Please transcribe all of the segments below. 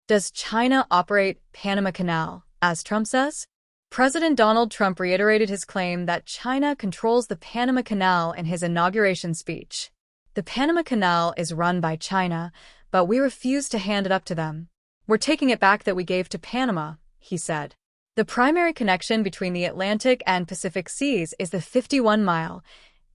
Does China operate Panama Canal, as Trump says? President Donald Trump reiterated his claim that China controls the Panama Canal in his inauguration speech. The Panama Canal is run by China, but we refuse to hand it up to them. We're taking it back that we gave to Panama, he said. The primary connection between the Atlantic and Pacific Seas is the 51-mile,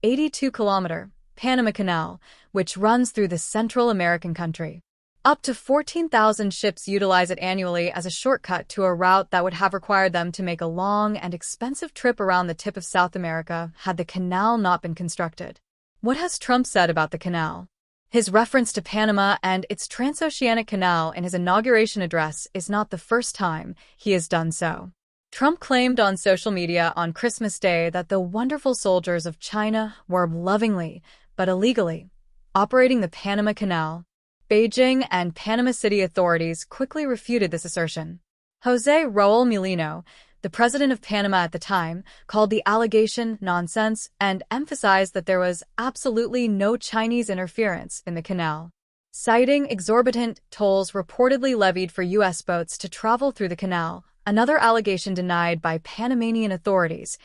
82-kilometer Panama Canal, which runs through the Central American country. Up to 14,000 ships utilize it annually as a shortcut to a route that would have required them to make a long and expensive trip around the tip of South America had the canal not been constructed. What has Trump said about the canal? His reference to Panama and its transoceanic canal in his inauguration address is not the first time he has done so. Trump claimed on social media on Christmas Day that the wonderful soldiers of China were lovingly, but illegally, operating the Panama Canal. Beijing and Panama City authorities quickly refuted this assertion. José Raúl Mulino, the president of Panama at the time, called the allegation nonsense and emphasized that there was absolutely no Chinese interference in the canal. Citing exorbitant tolls reportedly levied for U.S. boats to travel through the canal, another allegation denied by Panamanian authorities,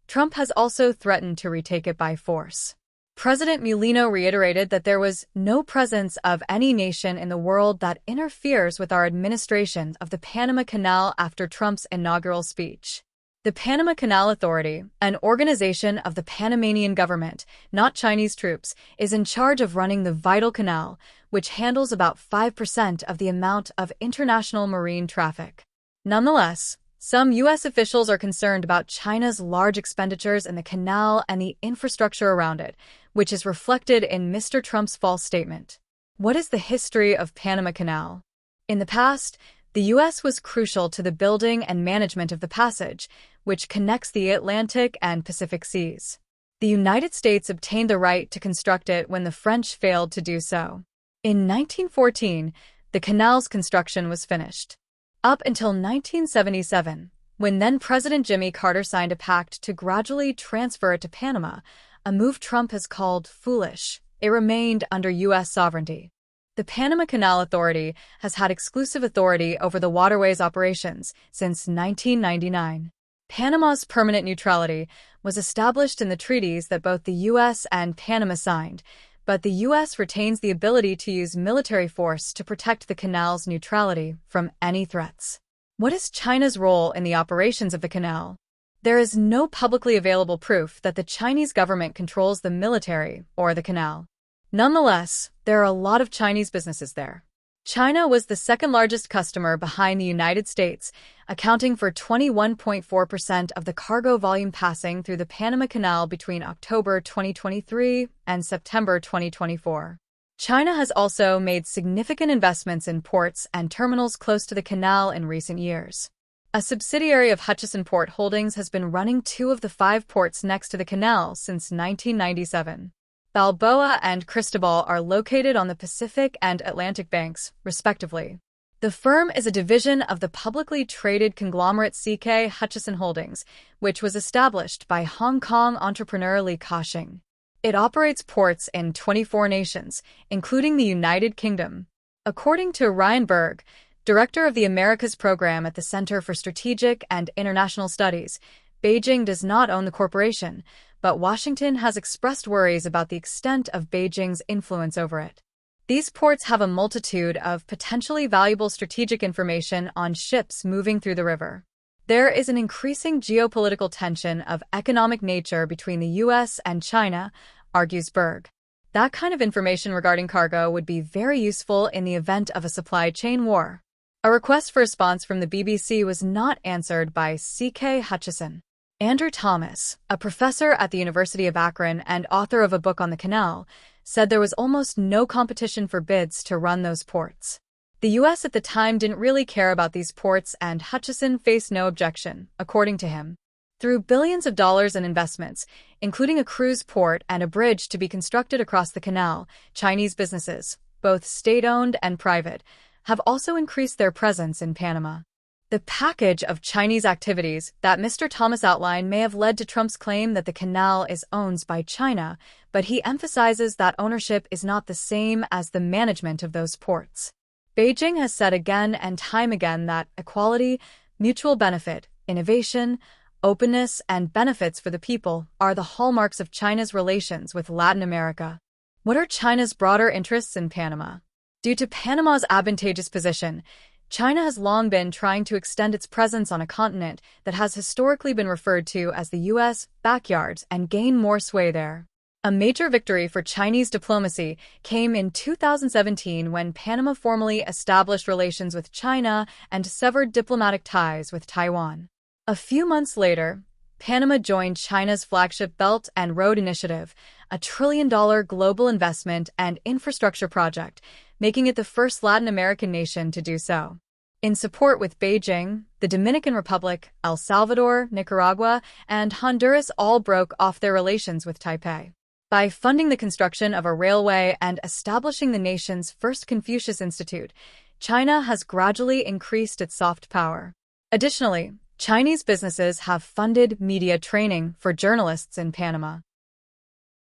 Trump has also threatened to retake it by force. President Mulino reiterated that there was no presence of any nation in the world that interferes with our administration of the Panama Canal after Trump's inaugural speech. The Panama Canal Authority, an organization of the Panamanian government, not Chinese troops, is in charge of running the vital canal, which handles about 5% of the amount of international marine traffic. Nonetheless, some U.S. officials are concerned about China's large expenditures in the canal and the infrastructure around it, which is reflected in Mr. Trump's false statement. What is the history of Panama Canal? In the past, the U.S. was crucial to the building and management of the passage, which connects the Atlantic and Pacific Seas. The United States obtained the right to construct it when the French failed to do so. In 1914, the canal's construction was finished. Up until 1977, when then-President Jimmy Carter signed a pact to gradually transfer it to Panama, a move Trump has called foolish, it remained under U.S. sovereignty. The Panama Canal Authority has had exclusive authority over the waterway's operations since 1999. Panama's permanent neutrality was established in the treaties that both the U.S. and Panama signed, but the U.S. retains the ability to use military force to protect the canal's neutrality from any threats. What is China's role in the operations of the canal? There is no publicly available proof that the Chinese government controls the military or the canal. Nonetheless, there are a lot of Chinese businesses there. China was the second largest customer behind the United States, accounting for 21.4% of the cargo volume passing through the Panama Canal between October 2023 and September 2024. China has also made significant investments in ports and terminals close to the canal in recent years. A subsidiary of Hutchison Port Holdings has been running 2 of the 5 ports next to the canal since 1997. Balboa and Cristobal are located on the Pacific and Atlantic banks, respectively. The firm is a division of the publicly traded conglomerate CK Hutchison Holdings, which was established by Hong Kong entrepreneur Li Ka-shing. It operates ports in 24 nations, including the United Kingdom. According to Ryan Berg, director of the Americas program at the Center for Strategic and International Studies, Beijing does not own the corporation, but Washington has expressed worries about the extent of Beijing's influence over it. These ports have a multitude of potentially valuable strategic information on ships moving through the river. There is an increasing geopolitical tension of economic nature between the U.S. and China, argues Berg. That kind of information regarding cargo would be very useful in the event of a supply chain war. A request for response from the BBC was not answered by CK Hutchison. Andrew Thomas, a professor at the University of Akron and author of a book on the canal, said there was almost no competition for bids to run those ports. The U.S. at the time didn't really care about these ports, and Hutchison faced no objection, according to him. Through billions of dollars in investments, including a cruise port and a bridge to be constructed across the canal, Chinese businesses, both state-owned and private, have also increased their presence in Panama. The package of Chinese activities that Mr. Thomas outlined may have led to Trump's claim that the canal is owned by China, but he emphasizes that ownership is not the same as the management of those ports. Beijing has said again and time again that equality, mutual benefit, innovation, openness, and benefits for the people are the hallmarks of China's relations with Latin America. What are China's broader interests in Panama? Due to Panama's advantageous position, China has long been trying to extend its presence on a continent that has historically been referred to as the U.S. backyard and gain more sway there. A major victory for Chinese diplomacy came in 2017 when Panama formally established relations with China and severed diplomatic ties with Taiwan. A few months later, Panama joined China's flagship Belt and Road Initiative, a trillion-dollar global investment and infrastructure project, making it the first Latin American nation to do so. In support with Beijing, the Dominican Republic, El Salvador, Nicaragua, and Honduras all broke off their relations with Taipei. By funding the construction of a railway and establishing the nation's first Confucius Institute, China has gradually increased its soft power. Additionally, Chinese businesses have funded media training for journalists in Panama.